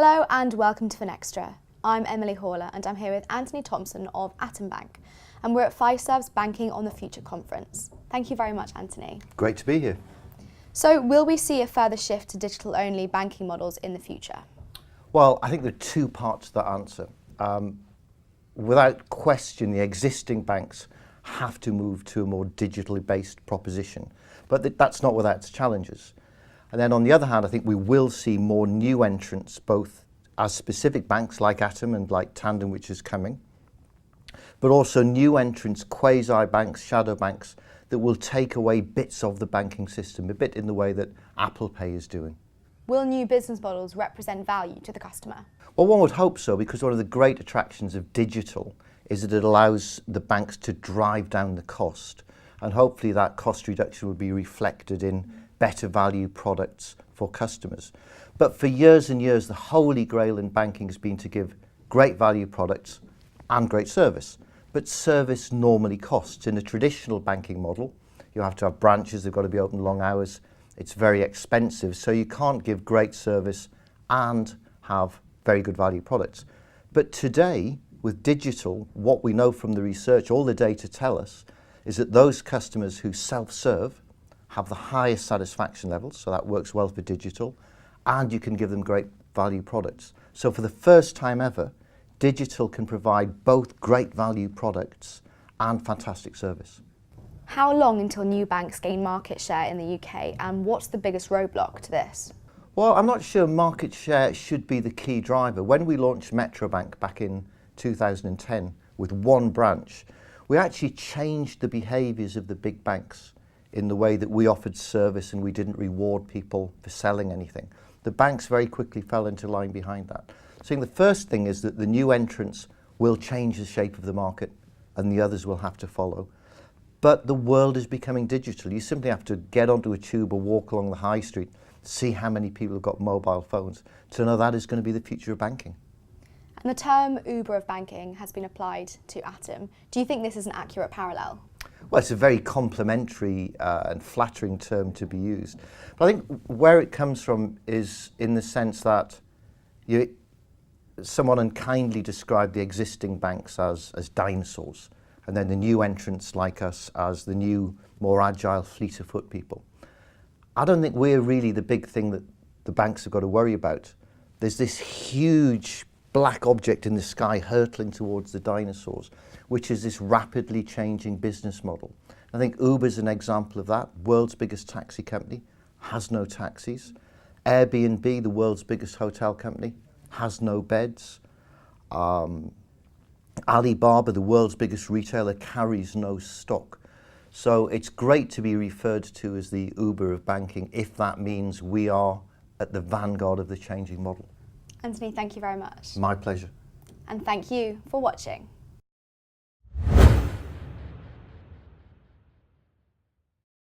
Hello and welcome to Finextra. I'm Emily Horler and I'm here with Anthony Thomson of Atom Bank, and we're at Fiserv's Banking on the Future conference. Thank you very much, Anthony. Great to be here. So will we see a further shift to digital-only banking models in the future? Well, I think there are two parts to that answer. Without question, the existing banks have to move to a more digitally based proposition, but that's not without its challenges. And then on the other hand, I think we will see more new entrants, both as specific banks like Atom and like Tandem, which is coming, but also new entrants, quasi-banks, shadow banks, that will take away bits of the banking system, a bit in the way that Apple Pay is doing. Will new business models represent value to the customer? Well, one would hope so, because one of the great attractions of digital is that it allows the banks to drive down the cost, and hopefully that cost reduction will be reflected in better value products for customers. But for years and years, the holy grail in banking has been to give great value products and great service. But service normally costs. In a traditional banking model, you have to have branches, they've got to be open long hours, it's very expensive, so you can't give great service and have very good value products. But today, with digital, what we know from the research, all the data tell us, is that those customers who self-serve have the highest satisfaction levels, so that works well for digital, and you can give them great value products. So for the first time ever, digital can provide both great value products and fantastic service. How long until new banks gain market share in the UK, and what's the biggest roadblock to this? Well, I'm not sure market share should be the key driver. When we launched Metro Bank back in 2010 with one branch, we actually changed the behaviours of the big banks in the way that we offered service and we didn't reward people for selling anything. The banks very quickly fell into line behind that. So I think the first thing is that the new entrants will change the shape of the market and the others will have to follow. But the world is becoming digital. You simply have to get onto a tube or walk along the high street, see how many people have got mobile phones, to know that is going to be the future of banking. And the term Uber of banking has been applied to Atom. Do you think this is an accurate parallel? Well, it's a very complimentary and flattering term to be used. But I think where it comes from is in the sense that someone unkindly described the existing banks as dinosaurs, and then the new entrants like us as the new, more agile, fleet of foot people. I don't think we're really the big thing that the banks have got to worry about. There's this huge black object in the sky hurtling towards the dinosaurs, which is this rapidly changing business model. I think Uber's an example of that. World's biggest taxi company has no taxis. Airbnb, the world's biggest hotel company, has no beds. Alibaba, the world's biggest retailer, carries no stock. So it's great to be referred to as the Uber of banking if that means we are at the vanguard of the changing model. Anthony, thank you very much. My pleasure. And thank you for watching.